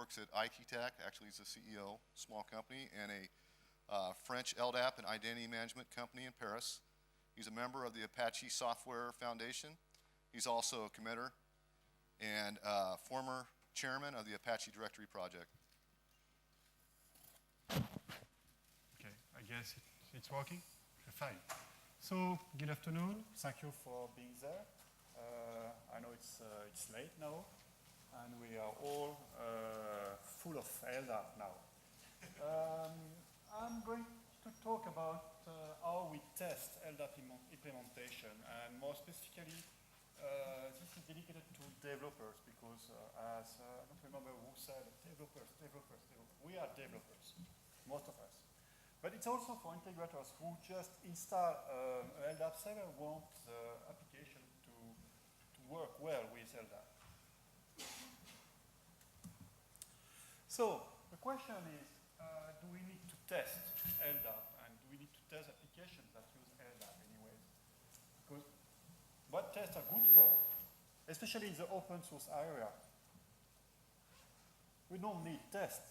works at IT Tech. Actually, he's the CEO, small company, and a French LDAP and identity management company in Paris. He's a member of the Apache Software Foundation. He's also a committer and former chairman of the Apache Directory Project. Okay, I guess it's working? Fine. So, good afternoon. Thank you for being there. I know it's late now, and we are all full of LDAP now. I'm going to talk about how we test LDAP implementation, and more specifically, this is dedicated to developers because, as I don't remember who said developers. We are developers, most of us. But it's also for integrators who just install an LDAP server, want the application to work well with LDAP. So the question is, do we need to test LDAP, and do we need to test applications that use LDAP anyways? Because what tests are good for, especially in the open source area? We don't need tests,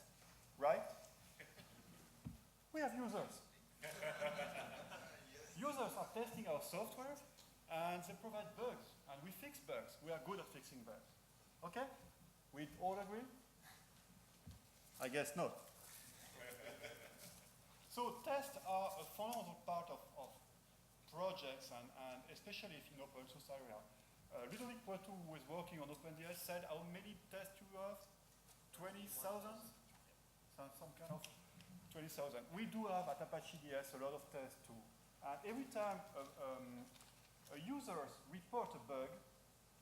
right? We have users. Users are testing our software, and they provide bugs, and we fix bugs. We are good at fixing bugs. Okay? We all agree? I guess not. So tests are a fundamental part of projects, and especially if in open source area. Ludovic Poitou, who is working on OpenDS, said how many tests you have? 20,000? Some kind of 20,000. We do have at Apache DS a lot of tests too. And every time a user reports a bug,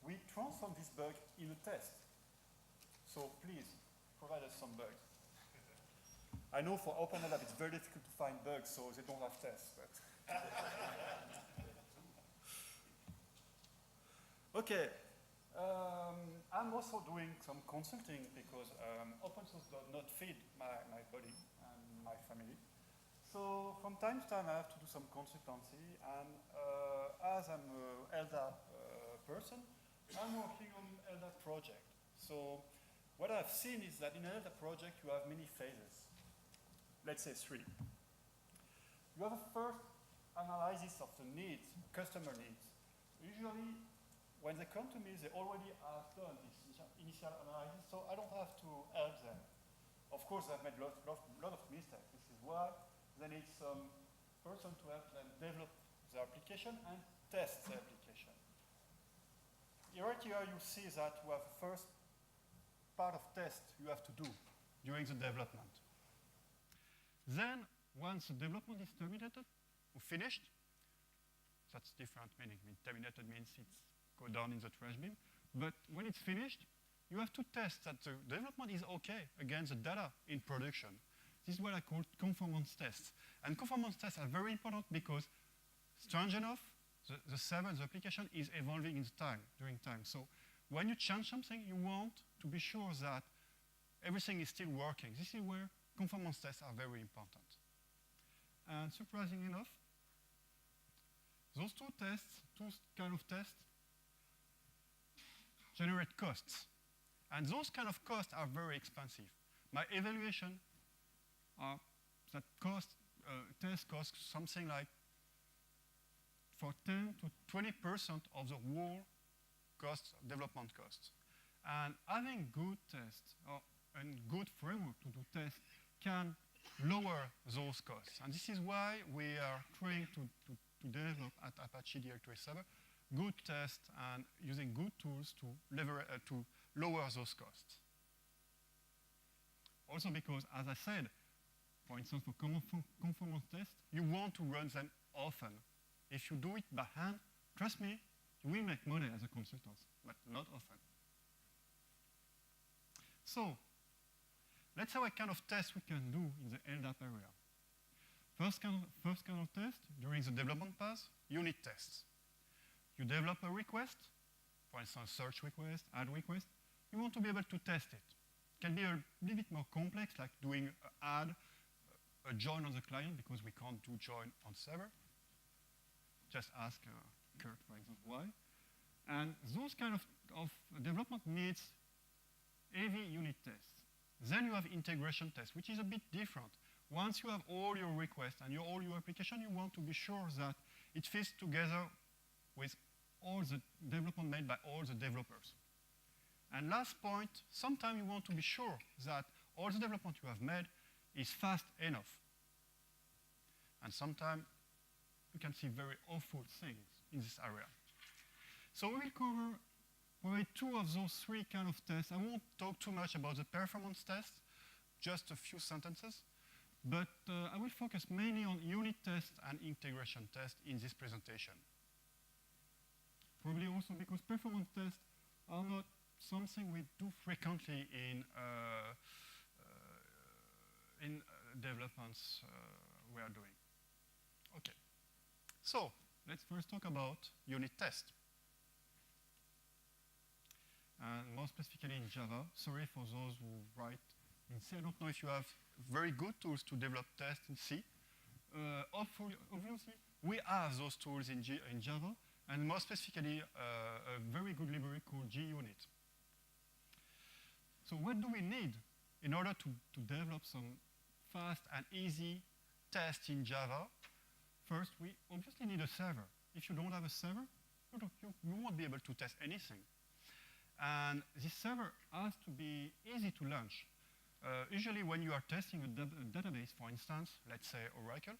we transform this bug in a test. So please, provide us some bugs. I know for OpenLDAP it's very difficult to find bugs, so they don't have tests. But okay. I'm also doing some consulting because open source does not feed my body and my family. So from time to time I have to do some consultancy, and as I'm an LDAP person, I'm working on an LDAP project. So what I've seen is that in an LDAP project you have many phases. Let's say 3. You have a first analysis of the needs, customer needs. Usually when they come to me, they already have done this initial analysis, so I don't have to help them. Of course, I've made lot of mistakes. This is why they need some person to help them develop the application and test the application. Right here, you see that you have the first part of test you have to do during the development. Then, once the development is terminated or finished, that's different meaning. Terminated means it's go down in the trash bin. But when it's finished, you have to test that the development is okay against the data in production. This is what I call conformance tests. And conformance tests are very important because, strange enough, the server, the application is evolving in during time. So when you change something, you want to be sure that everything is still working. This is where conformance tests are very important. And surprisingly enough, those two kind of tests, generate costs. And those kind of costs are very expensive. My evaluation are that test costs something like for 10 to 20% of the whole development costs. And having good tests and good framework to do tests can lower those costs. And this is why we are trying to develop at Apache Directory Server good tests and using good tools to lower those costs. Also because, as I said, for instance, for conformance tests, you want to run them often. If you do it by hand, trust me, you will make money as a consultant, but not often. So, let's see what kind of tests we can do in the LDAP area. First kind of test, during the development path, unit tests. You develop a request, for instance, search request, add request. You want to be able to test it. It can be a little bit more complex, like doing an add, a join on the client, because we can't do join on server. Just ask Kurt, for example, why. And those kind of development needs heavy unit tests. Then you have integration test, which is a bit different. Once you have all your requests and all your application, you want to be sure that it fits together with all the development made by all the developers. And last point, sometimes you want to be sure that all the development you have made is fast enough. And sometimes you can see very awful things in this area. So we will cover probably 2 of those 3 kind of tests. I won't talk too much about the performance test, just a few sentences. But I will focus mainly on unit tests and integration tests in this presentation. Probably also because performance tests are not something we do frequently in developments we are doing. Okay. So let's first talk about unit test. And more specifically in Java. Sorry for those who write in C. I don't know if you have very good tools to develop tests in C. Obviously, we have those tools in Java, and more specifically, a very good library called JUnit. So what do we need in order to develop some fast and easy tests in Java? First, we obviously need a server. If you don't have a server, you won't be able to test anything. And this server has to be easy to launch. Usually when you are testing a database, for instance, let's say Oracle,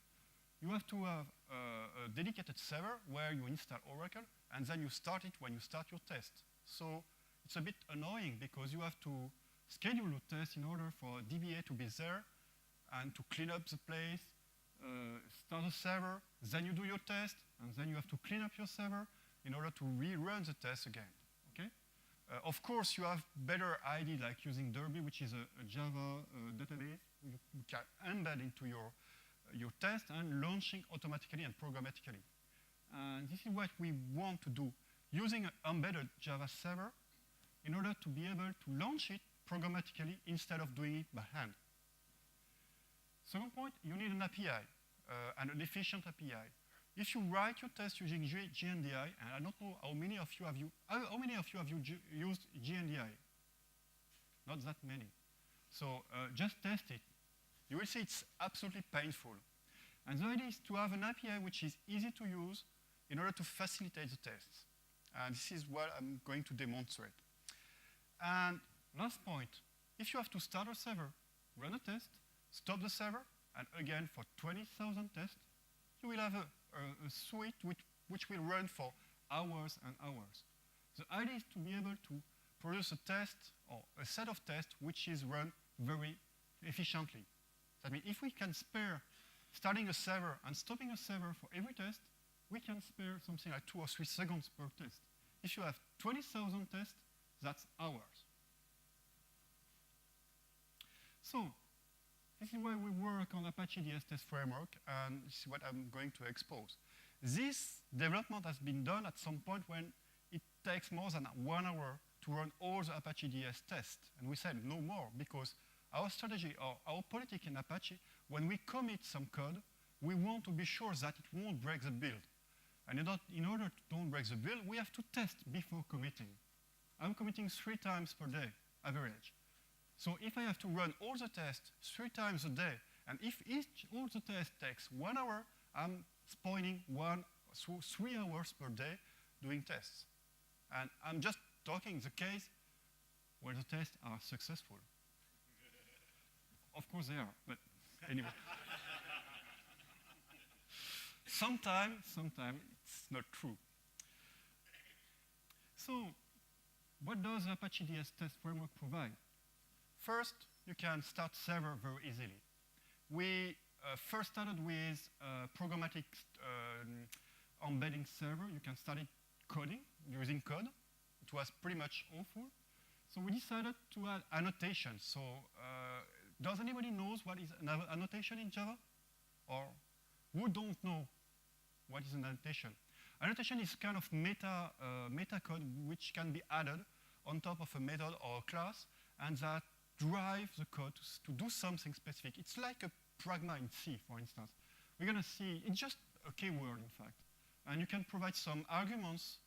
you have to have a dedicated server where you install Oracle, and then you start it when you start your test. So it's a bit annoying because you have to schedule a test in order for DBA to be there and to clean up the place, start a server, then you do your test, and then you have to clean up your server in order to rerun the test again. Okay? Of course, you have better ID like using Derby, which is a Java database you can embed into your test and launching automatically and programmatically. And this is what we want to do, using an embedded Java server in order to be able to launch it programmatically instead of doing it by hand. Second point, you need an API, and an efficient API. If you write your test using GNDI, and I don't know how many of you have used GNDI? Not that many. So just test it. You will see it's absolutely painful. And the idea is to have an API which is easy to use in order to facilitate the tests. And this is what I'm going to demonstrate. And last point, if you have to start a server, run a test, stop the server, and again for 20,000 tests, you will have a suite which will run for hours and hours. The idea is to be able to produce a test or a set of tests which is run very efficiently. That means if we can spare starting a server and stopping a server for every test, we can spare something like 2 or 3 seconds per test. If you have 20,000 tests, that's hours. So this is why we work on Apache DS test framework, and this is what I'm going to expose. This development has been done at some point when it takes more than 1 hour to run all the Apache DS tests. And we said no more, because our strategy, or our policy in Apache, when we commit some code, we want to be sure that it won't break the build. And in order to don't break the build, we have to test before committing. I'm committing 3 times per day, average. So if I have to run all the tests 3 times a day, and if all the tests takes 1 hour, I'm spoiling 3 hours per day doing tests. And I'm just talking the case where the tests are successful. Of course they are, but anyway. Sometimes it's not true. So what does Apache DS test framework provide? First, you can start server very easily. We first started with programmatic embedding server. You can start it coding, using code. It was pretty much awful. So we decided to add annotations. So does anybody knows what is an annotation in Java? Or who don't know what is an annotation? Annotation is kind of meta code which can be added on top of a method or a class, and that drive the code to do something specific. It's like a pragma in C, for instance. We're going to see, it's just a keyword, in fact. And you can provide some arguments,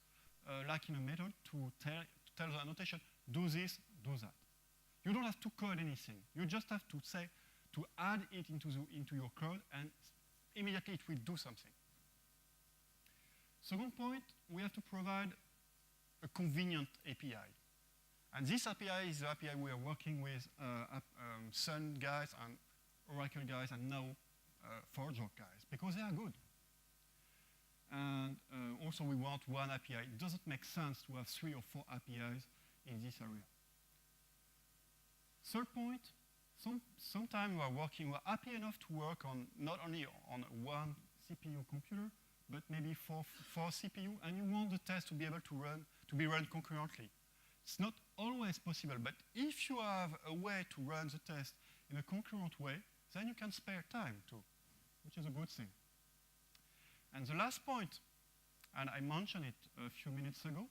like in a method, to tell the annotation, do this, do that. You don't have to code anything. You just have to say, to add it into your code, and immediately it will do something. Second point, we have to provide a convenient API. And this API is the API we are working with Sun guys and Oracle guys and now ForgeRock guys, because they are good. And also we want one API. It doesn't make sense to have 3 or 4 APIs in this area. Third point, sometimes we're happy enough to work on not only on one CPU computer, but maybe four CPU, and you want the test to be able to be run concurrently. It's not always possible, but if you have a way to run the test in a concurrent way, then you can spare time too, which is a good thing. And the last point, and I mentioned it a few minutes ago,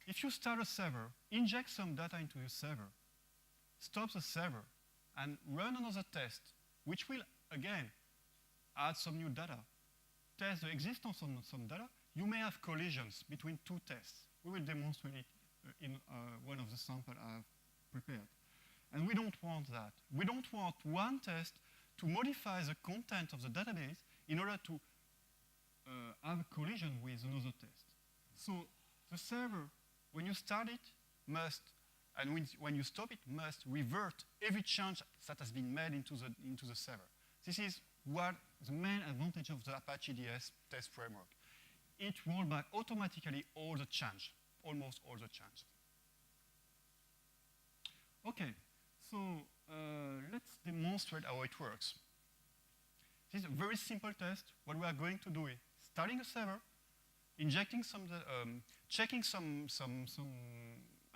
if you start a server, inject some data into your server, stop the server, and run another test, which will, again, add some new data, test the existence of some data, you may have collisions between 2 tests. We will demonstrate it in one of the samples I've prepared. And we don't want that. We don't want one test to modify the content of the database in order to have a collision with another test. So the server, when you start it, must, and when you stop it, must revert every change that has been made into the server. This is what the main advantage of the Apache DS test framework. It rolls back automatically all the change, almost all the change. Okay, so let's demonstrate how it works. This is a very simple test. What we are going to do is starting a server, injecting checking some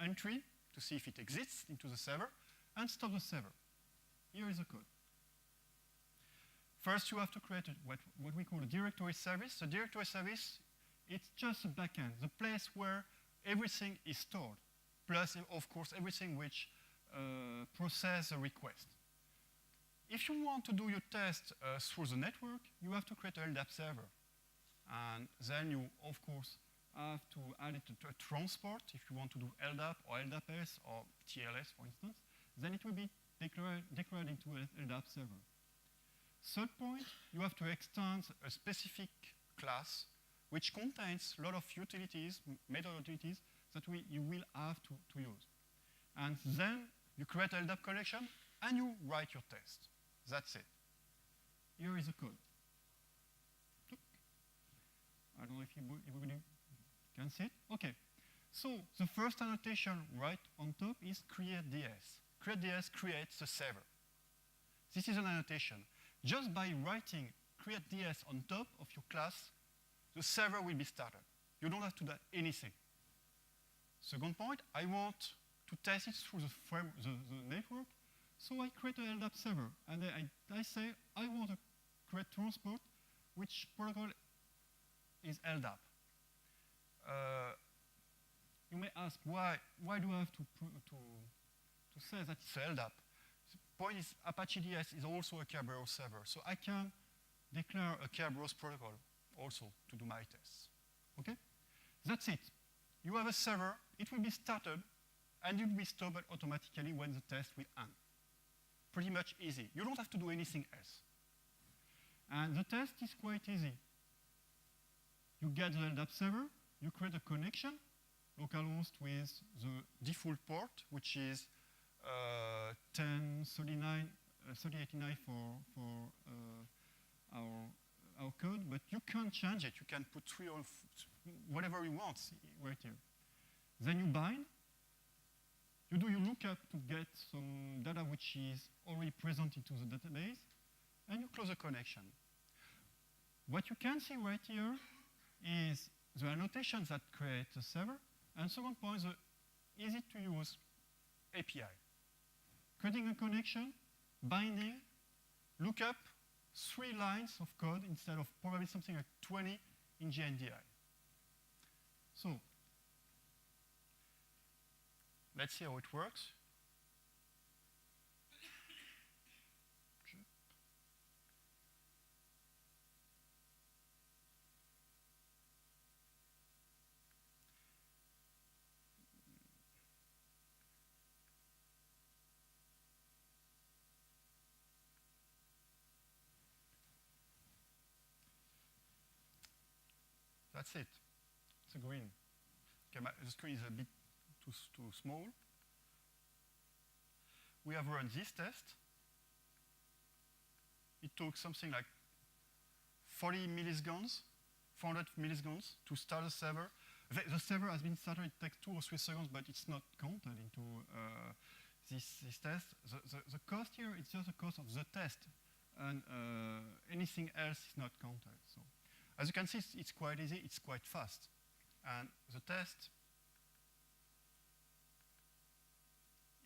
entry to see if it exists into the server, and stop the server. Here is the code. First, you have to create what we call a directory service. The directory service, it's just a backend, the place where everything is stored, plus, of course, everything which processes a request. If you want to do your test through the network, you have to create an LDAP server. And then you, of course, have to add it to a transport if you want to do LDAP or LDAPS or TLS, for instance. Then it will be declared into an LDAP server. Third point, you have to extend a specific class which contains a lot of utilities, method utilities, that you will have to use. And then you create an LDAP connection and you write your test. That's it. Here is the code. I don't know if everybody can see it. Okay. So the first annotation right on top is create DS. Create DS creates the server. This is an annotation. Just by writing create DS on top of your class, the server will be started. You don't have to do anything. Second point, I want to test it through the network, so I create an LDAP server. And I say I want to create transport, which protocol is LDAP. You may ask, why do I have to say that it's LDAP? The point is, Apache DS is also a Kerberos server, so I can declare a Kerberos protocol also to do my tests. Okay? That's it. You have a server, it will be started, and it will be stopped automatically when the test will end. Pretty much easy. You don't have to do anything else. And the test is quite easy. You get the LDAP server, you create a connection, localhost with the default port, which is 3089 for our code, but you can change it. You can put 3 or whatever you want right here. Then you bind. You do your lookup to get some data which is already present into the database, and you close the connection. What you can see right here is the annotations that create the server, and second point, the easy-to-use API. Creating a connection, binding, lookup, 3 lines of code instead of probably something like 20 in GNDI. So, let's see how it works. That's it. It's a green. Okay, the screen is a bit too small. We have run this test. It took something like 40 milliseconds, 400 milliseconds to start the server. The server has been started, it takes 2 or 3 seconds, but it's not counted into this test. The cost here is just the cost of the test, and anything else is not counted. So, as you can see, it's quite easy, it's quite fast. And the test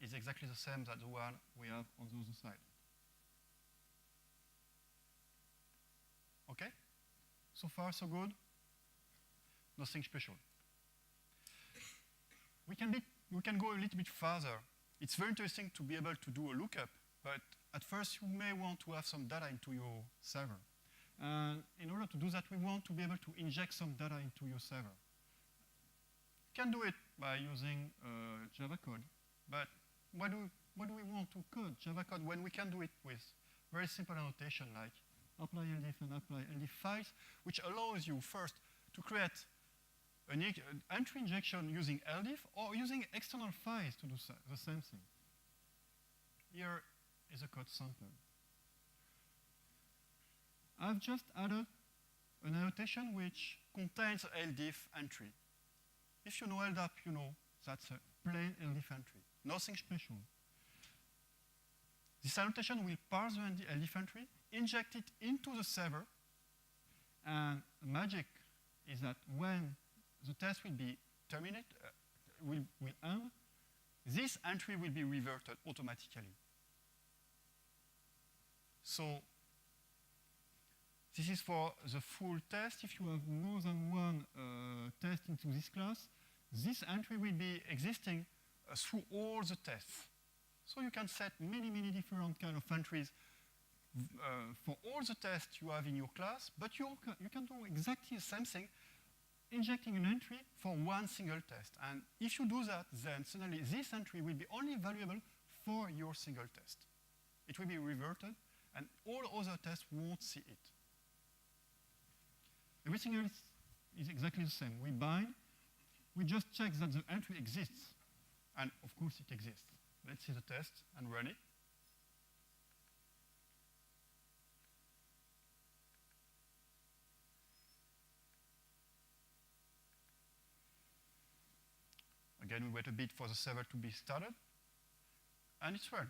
is exactly the same as the one we have on the other side. Okay? So far, so good? Nothing special. We can go a little bit further. It's very interesting to be able to do a lookup, but at first you may want to have some data into your server. And in order to do that, we want to be able to inject some data into your server. You can do it by using Java code, but why do we want to code Java code when we can do it with very simple annotation like apply LDF and apply LDF files, which allows you first to create an entry injection using LDF or using external files to do the same thing. Here is a code sample. I've just added an annotation which contains an LDF entry. If you know LDAP, you know that's a plain LDF entry, nothing special. This annotation will parse the LDF entry, inject it into the server, and the magic is that when the test will be terminated, will end, this entry will be reverted automatically. So this is for the full test. If you have more than one test into this class, this entry will be existing through all the tests. So you can set many, many different kind of entries for all the tests you have in your class, but you can do exactly the same thing, injecting an entry for one single test. And if you do that, then suddenly this entry will be only valuable for your single test. It will be reverted, and all other tests won't see it. Everything else is exactly the same. We bind, we just check that the entry exists, and of course it exists. Let's see the test and run it. Again, we wait a bit for the server to be started, and it's run.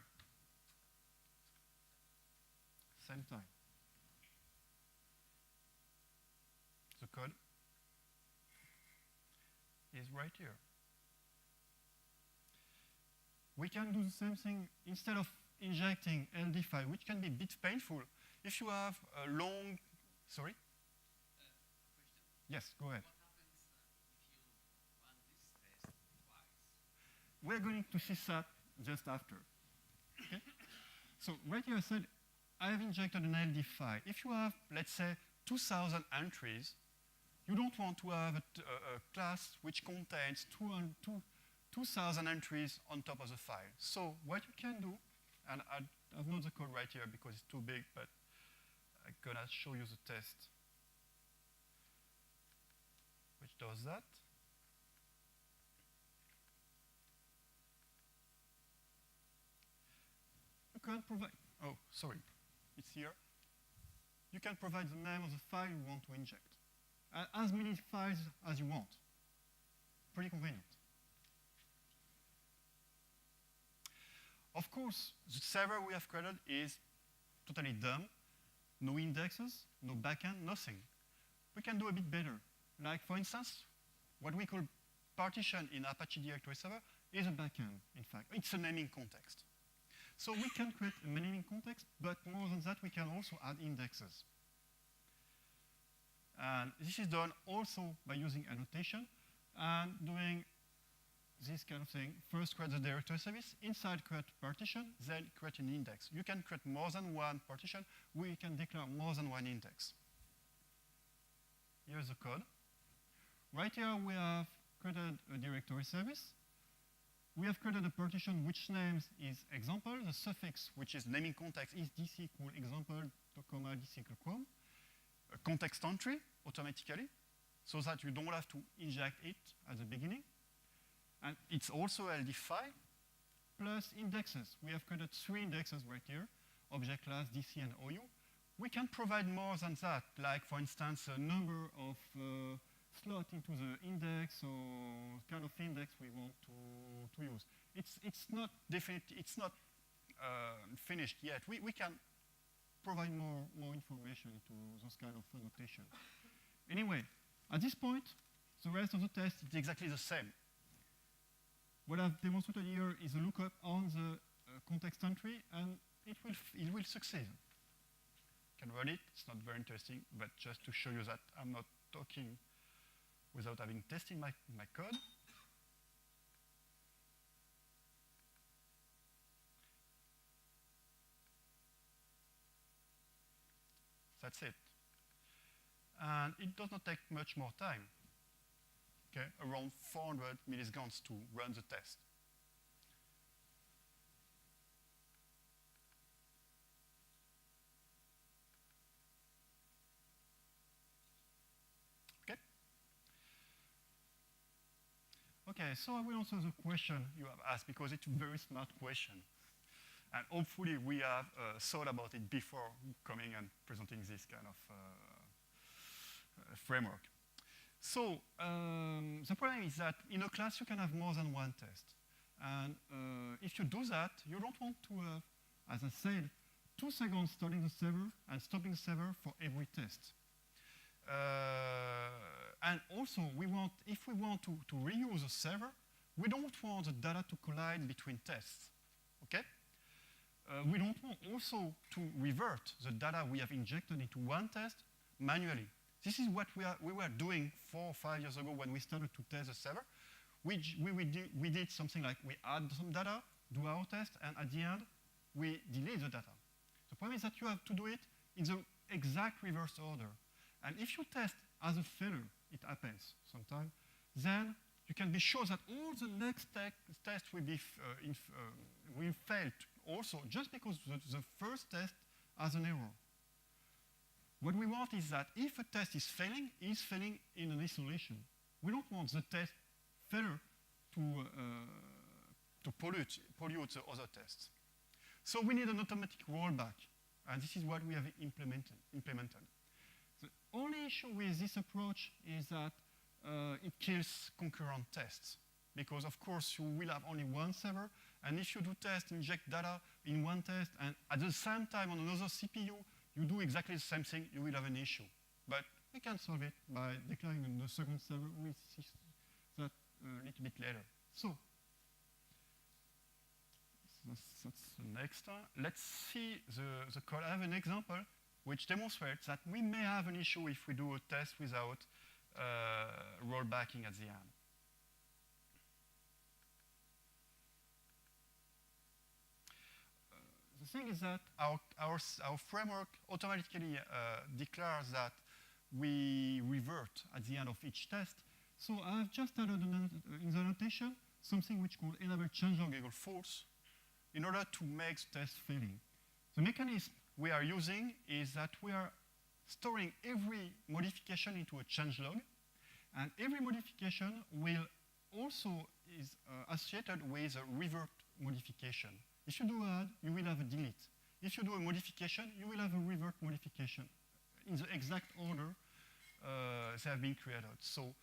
Same time. The code is right here. We can do the same thing instead of injecting LD file, which can be a bit painful. If you have a long, sorry? Yes, go ahead. We're going to see that just after. Okay? So right here I said, I have injected an LD file. If you have, let's say, 2,000 entries, you don't want to have a class which contains 2,000 entries on top of the file. So what you can do, and I've not the code right here because it's too big, but I'm gonna show you the test which does that. You can provide, oh, sorry, it's here. You can provide the name of the file you want to inject. As many files as you want. Pretty convenient. Of course, the server we have created is totally dumb. No indexes, no backend, nothing. We can do a bit better. Like, for instance, what we call partition in Apache directory server is a backend, in fact. It's a naming context. So we can create a naming context, but more than that, we can also add indexes. And this is done also by using annotation and doing this kind of thing. First create the directory service, inside create partition, then create an index. You can create more than one partition. We can declare more than one index. Here's the code. Right here we have created a directory service. We have created a partition which names is example. The suffix, which is naming context, is dc equal example, comma dc equal chrome. A context entry automatically. so that you don't have to inject it at the beginning. And it's also LD5 plus indexes. We have created 3 indexes right here, object class, DC, and OU. We can provide more than that, like, for instance, a number of slots into the index or kind of index we want to use. It's not definite, it's not finished yet. We can provide more information into those kind of annotation. Anyway, at this point, the rest of the test is exactly the same. What I've demonstrated here is a lookup on the context entry, and it will succeed. You can run it, it's not very interesting, but just to show you that I'm not talking without having tested my code. That's it. And it does not take much more time. Okay, around 400 milliseconds to run the test. Okay. Okay, so I will answer the question you have asked because it's a very smart question. And hopefully we have thought about it before coming and presenting this kind of framework. So the problem is that in a class you can have more than one test. And if you do that, you don't want to have, as I said, 2 seconds starting the server and stopping the server for every test. And also, if we want to reuse a server, we don't want the data to collide between tests, okay? We don't want also to revert the data we have injected into one test manually. This is what we were doing 4 or 5 years ago when we started to test the server. We did something like we add some data, do our test, and at the end, we delete the data. The problem is that you have to do it in the exact reverse order. And if you test as a failure, it happens sometimes, then you can be sure that all the next tests will fail also just because the first test has an error. What we want is that if a test is failing in an isolation. We don't want the test failure to pollute the other tests. So we need an automatic rollback, and this is what we have implemented. The only issue with this approach is that it kills concurrent tests, because of course you will have only one server, and if you do test, inject data in one test, and at the same time on another CPU, you do exactly the same thing, you will have an issue. But we can solve it by declaring the second server. We'll see that a little bit later. So that's the next one. Let's see the code. I have an example which demonstrates that we may have an issue if we do a test without rollbacking at the end. The thing is that our framework automatically declares that we revert at the end of each test. So I've just added in the annotation something which called enable changelog equal false in order to make the test failing. The mechanism we are using is that we are storing every modification into a changelog, and every modification will also is associated with a revert modification. If you do add, you will have a delete. If you do a modification, you will have a revert modification in the exact order they have been created. So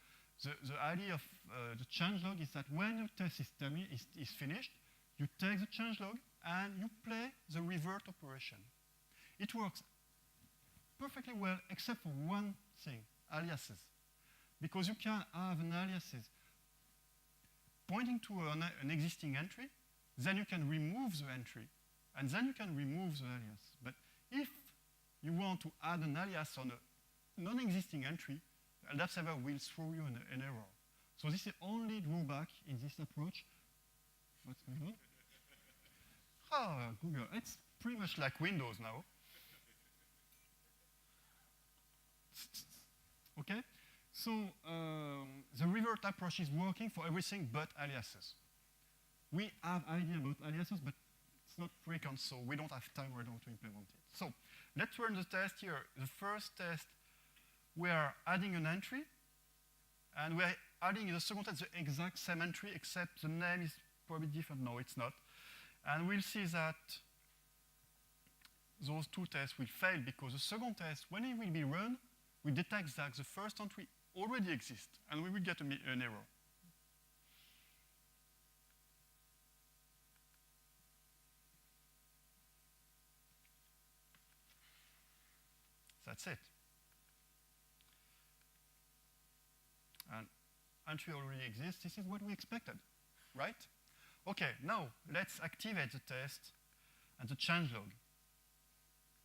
the idea of the changelog is that when your test is finished, you take the changelog and you play the revert operation. It works perfectly well except for one thing, aliases. Because you can have an aliases pointing to an existing entry, then you can remove the entry, and then you can remove the alias. But if you want to add an alias on a non-existing entry, LDAP server will throw you an error. So this is the only drawback in this approach. What's going on? Google. It's pretty much like Windows now. Okay? So the revert approach is working for everything but aliases. We have idea about aliases, but it's not frequent, so we don't have time right now to implement it. So let's run the test here. The first test, we are adding an entry, And we're adding in the second test the exact same entry, except the name is probably different. No, it's not. And we'll see that those two tests will fail because the second test, when it will be run, we detect that the first entry already exists, and we will get an error. That's it. And entry already exists. This is what we expected, right? Okay, now let's activate the test and the changelog.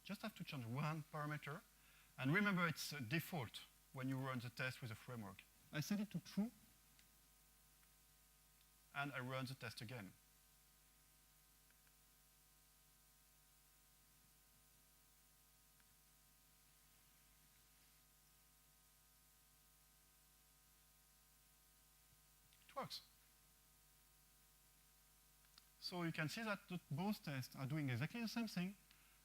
Just have to change one parameter. And remember, it's a default when you run the test with a framework. I set it to true, and I run the test again. It works. So you can see that both tests are doing exactly the same thing,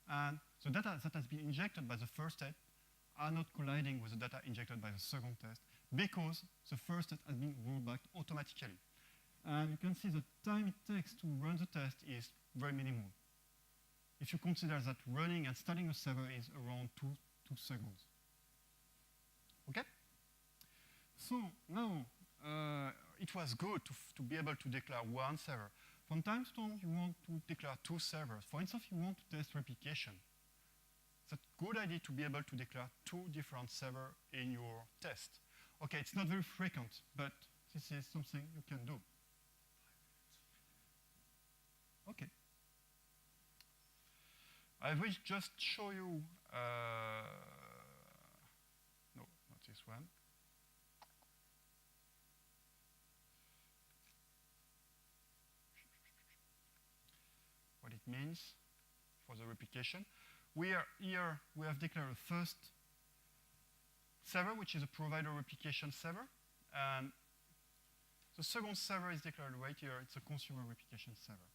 and the data that has been injected by the first test are not colliding with the data injected by the second test because the first test has been rolled back automatically. And you can see the time it takes to run the test is very minimal. If you consider that running and starting a server is around 2 seconds. Okay? So now, it was good to be able to declare one server. From time to time, you want to declare two servers. For instance, you want to test replication. It's a good idea to be able to declare two different servers in your test. Okay, it's not very frequent, but this is something you can do. Okay. I will just show you, no, not this one. What it means for the replication. We have declared a first server, which is a provider replication server. And the second server is declared right here. It's a consumer replication server.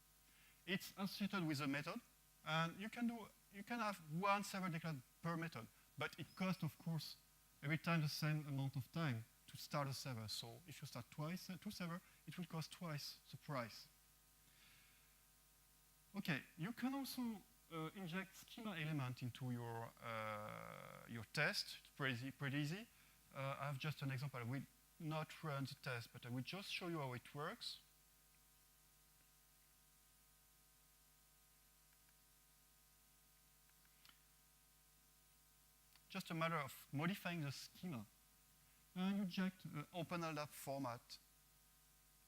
It's associated with a method. And you can have one server declared per method. But it costs, of course, every time the same amount of time to start a server. So if you start two servers, it will cost twice the price. Okay, you can also inject schema element into your test. It's pretty easy. I have just an example. I will not run the test, but I will just show you how it works. Just a matter of modifying the schema. And you inject open LDAP format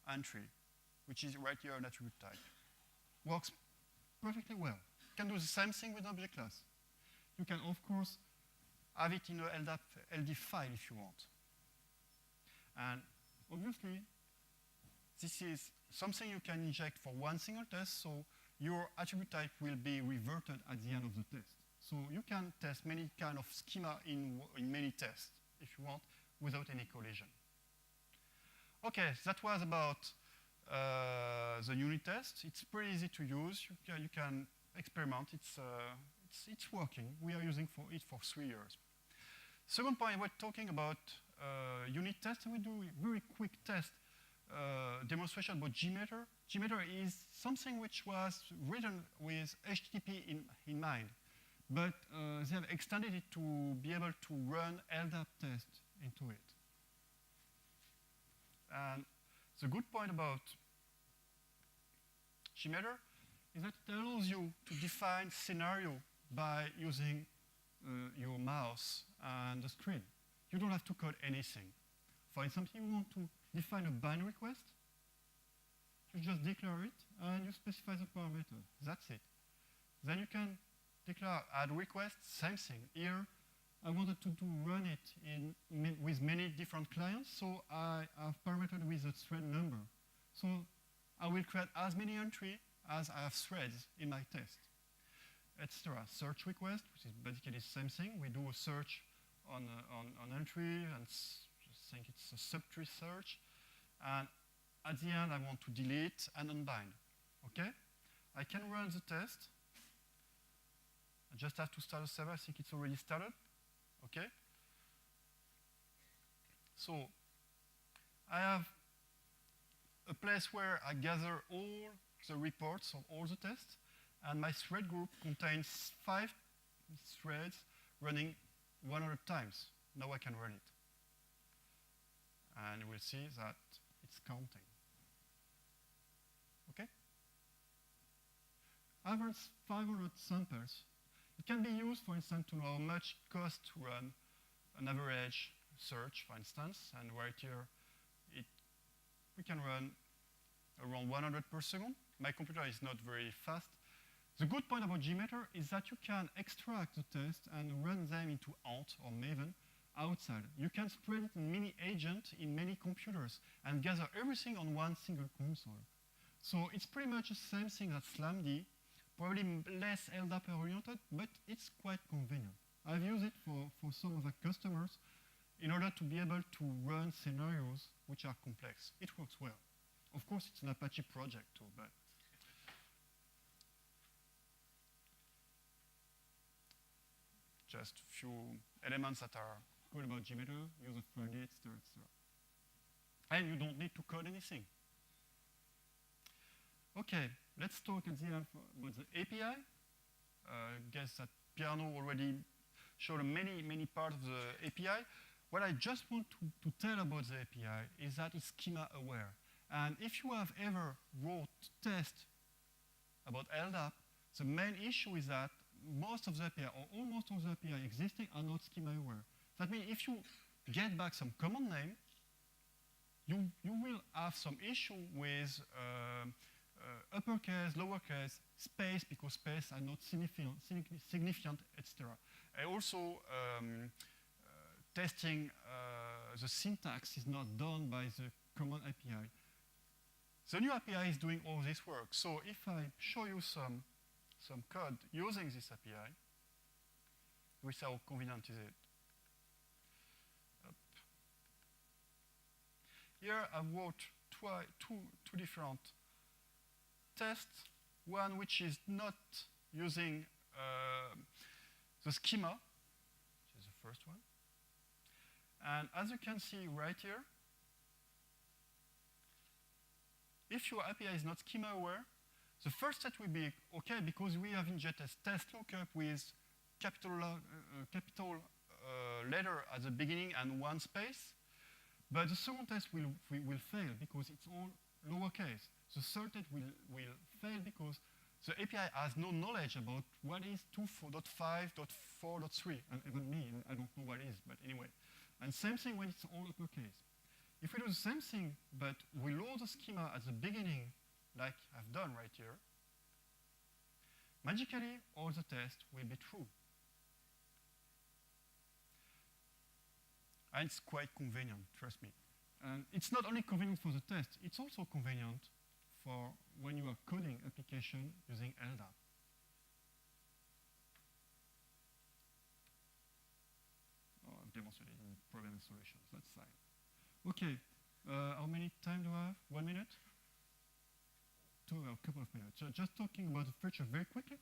entry, which is right here an attribute type. Works perfectly well. You can do the same thing with object class. You can, of course, have it in a LDAP LD file if you want. And obviously, this is something you can inject for one single test, so your attribute type will be reverted at the end of the test. So you can test many kind of schema in many tests, if you want, without any collision. Okay, that was about the unit test. It's pretty easy to use. You can experiment. It's working. We are using it for 3 years. Second point, we're talking about unit tests. We do a very quick test demonstration about JMeter. JMeter is something which was written with HTTP in mind, but they have extended it to be able to run LDAP tests into it. And the good point about JMeter is that it allows you to define scenario by using your mouse and the screen. You don't have to code anything. For instance, you want to define a bind request, you just declare it and you specify the parameter. That's it. Then you can declare add request, same thing. Here, I wanted to run it with many different clients, so I have parametered with a thread number. So I will create as many entries as I have threads in my test. Etc. Search request, which is basically the same thing. We do a search on entry, and I think it's a subtree search. And at the end, I want to delete and unbind. Okay? I can run the test. I just have to start a server. I think it's already started. Okay? So I have a place where I gather all the reports of all the tests, and my thread group contains 5 threads running 100 times. Now I can run it. And we'll see that it's counting. Okay? Average 500 samples. It can be used, for instance, to know how much it costs to run an average search, for instance. And right here, we can run around 100 per second. My computer is not very fast. The good point about JMeter is that you can extract the test and run them into Ant or Maven outside. You can spread it in many agents in many computers and gather everything on one single console. So it's pretty much the same thing as SlamD, probably less LDAP oriented, but it's quite convenient. I've used it for some of the customers in order to be able to run scenarios which are complex. It works well. Of course, it's an Apache project too, but just a few elements that are good about JMeter, user-friendly, etc., etc. And you don't need to code anything. Okay, let's talk at the end about the API. I guess that Pierno already showed many parts of the API. What I just want to tell about the API is that it's schema-aware. And if you have ever wrote tests about LDAP, the main issue is that most of the API, or almost all the API existing, are not schema-aware. That means if you get back some command name, you will have some issue with uppercase, lowercase, space, because space are not significant, etc. And also, testing the syntax is not done by the common API. The new API is doing all this work. So if I show you some code using this API, we see how convenient is it. Here I wrote two different tests. One which is not using the schema, which is the first one. And as you can see right here, if your API is not schema aware, the first step will be okay because we have injected test lookup with capital letter at the beginning and one space. But the second test will fail because it's all lowercase. The third test will fail because the API has no knowledge about what is 2.5.4.3. And even me, I don't know what it is, but anyway. And same thing when it's all uppercase. If we do the same thing, but we load the schema at the beginning, like I've done right here, magically all the tests will be true. And it's quite convenient, trust me. And it's not only convenient for the test, it's also convenient for when you are coding application using LDAP. Oh, I'm demonstrating problem and solutions, that's fine. Okay, how many time do I have? 1 minute? A couple of minutes. So just talking about the feature very quickly.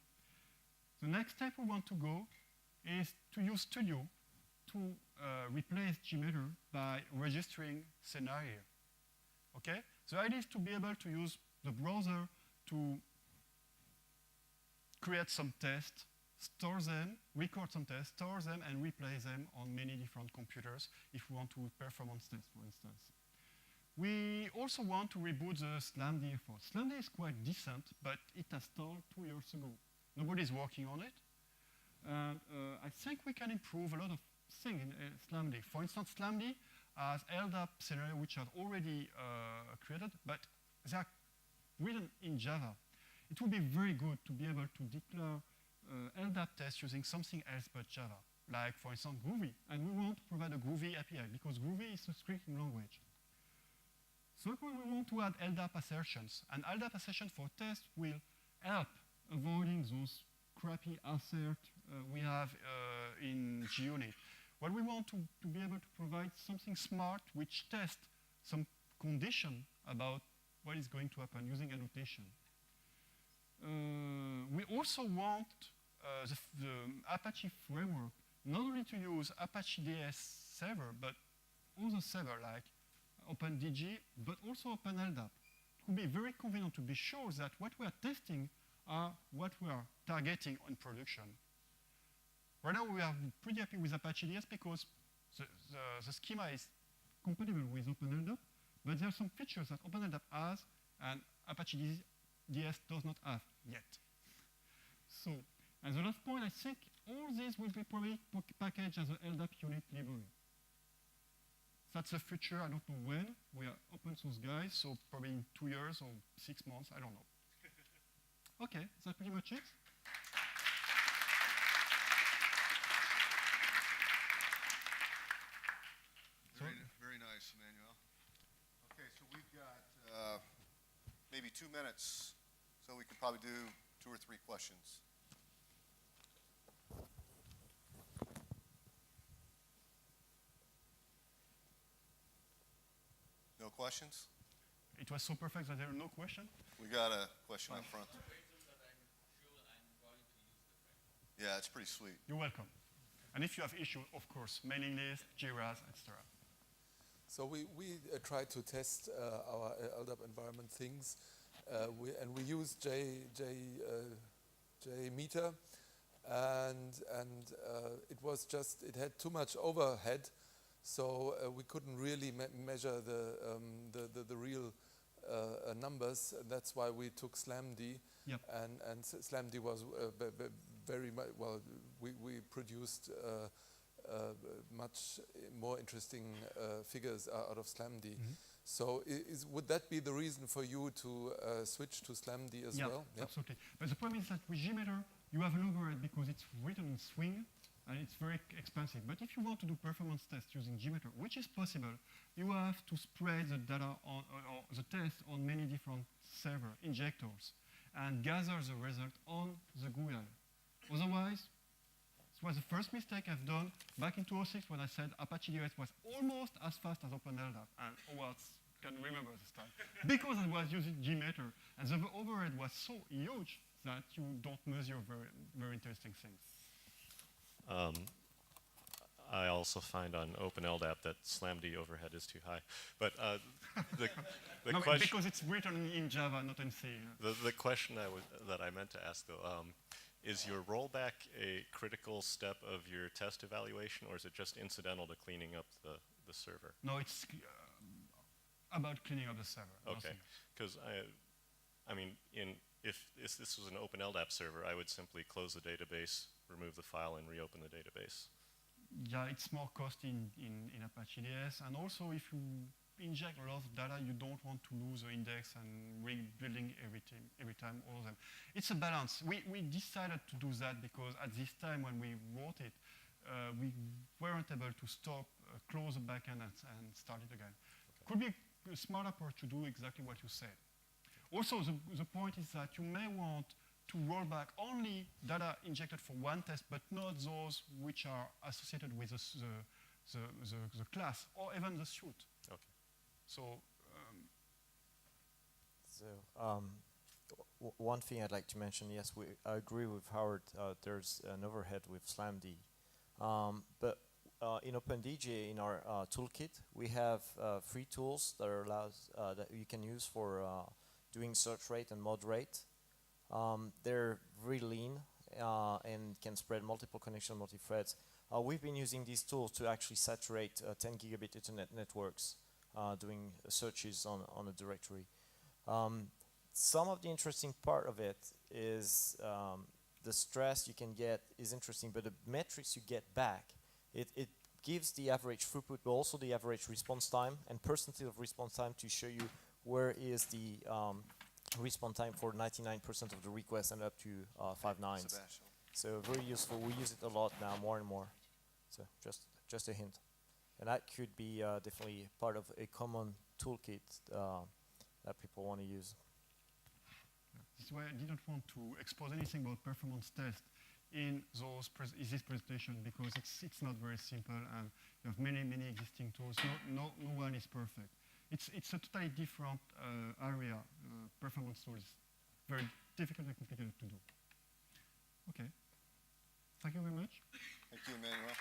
The next step we want to go is to use Studio to replace JMeter by registering scenario. Okay? The idea is to be able to use the browser to create some tests, store them, record some tests, store them, and replay them on many different computers if we want to performance test, for instance. We also want to reboot the SlamD effort. SlamD is quite decent, but it has stalled 2 years ago. Nobody's working on it. And I think we can improve a lot of things in SlamD. For instance, SlamD has LDAP scenarios which are already created, but they are written in Java. It would be very good to be able to declare LDAP tests using something else but Java, like, for instance, Groovy. And we want to provide a Groovy API because Groovy is a scripting language. So we want to add LDAP assertions. And LDAP assertions for tests will help avoiding those crappy asserts we have in JUnit. What we want to be able to provide something smart which tests some condition about what is going to happen using annotation. We also want the Apache framework not only to use Apache DS server, but other server like OpenDG, but also OpenLDAP. It would be very convenient to be sure that what we are testing are what we are targeting on production. Right now, we are pretty happy with Apache DS because the schema is compatible with OpenLDAP, but there are some features that OpenLDAP has and Apache DS does not have yet. So, and the last point, I think all these will be probably packaged as an LDAP unit library. That's the future, I don't know when. We are open source guys, so probably in 2 years or 6 months, I don't know. Okay, that's pretty much it. Very nice, Emmanuel. Okay, so we've got maybe 2 minutes, so we could probably do 2 or 3 questions. No questions? It was so perfect that there are no questions. We got a question up front. Yeah, it's pretty sweet. You're welcome. And if you have issues, of course, mailing list, JIRAs, etc. So we try to test our LDAP environment things, and we use JMeter, and it had too much overhead, so we couldn't really measure the real numbers, and that's why we took SlamD. Yep. And SlamD was very much, well, we produced much more interesting figures out of SlamD. Mm-hmm. So would that be the reason for you to switch to SlamD as well? Yeah, absolutely. But the problem is that with JMeter, you have an overhead because it's written in Swing, and it's very expensive. But if you want to do performance tests using JMeter, which is possible, you have to spread the data or the test on many different server injectors and gather the result on the GUI. Otherwise, it was the first mistake I've done back in 2006 when I said Apache DS was almost as fast as OpenLDAP, and Howard can remember this time, because I was using JMeter, and the overhead was so huge that you don't measure very interesting things. I also find on OpenLDAP that SlamD overhead is too high. But the No, question, because it's written in Java, not in C. the question that I meant to ask though, is your rollback a critical step of your test evaluation, or is it just incidental to cleaning up the server? No, it's about cleaning up the server. Okay, because I mean, if this was an OpenLDAP server, I would simply close the database, remove the file, and reopen the database. Yeah, it's more cost in Apache DS, and also if you inject a lot of data, you don't want to lose the index and rebuilding every time all of them. It's a balance. We decided to do that because at this time when we wrote it, we weren't able to stop, close the backend and start it again. Okay. Could be a smart approach to do exactly what you said. Also, the point is that you may want to roll back only data injected for one test, but not those which are associated with the class or even the suite. Okay. So, one thing I'd like to mention, yes, I agree with Howard, there's an overhead with SlamD. But in OpenDJ, in our toolkit, we have free tools that that you can use for doing search rate and mod rate. They're very lean and can spread multiple connections, multi-threads. We've been using these tools to actually saturate 10 gigabit Ethernet networks doing searches on a directory. Some of the interesting part of it is the stress you can get is interesting, but the metrics you get back, it gives the average throughput, but also the average response time and percentage of response time to show you where is the response time for 99% of the requests and up to 5 nines. Sebastian. So very useful. We use it a lot now, more and more. So just a hint. And that could be definitely part of a common toolkit that people want to use. This is why I didn't want to expose anything about performance test in this presentation because it's not very simple and you have many existing tools. No one is perfect. It's a totally different area. Performance tools, very difficult and complicated to do. Okay. Thank you very much. Thank you, Emmanuel.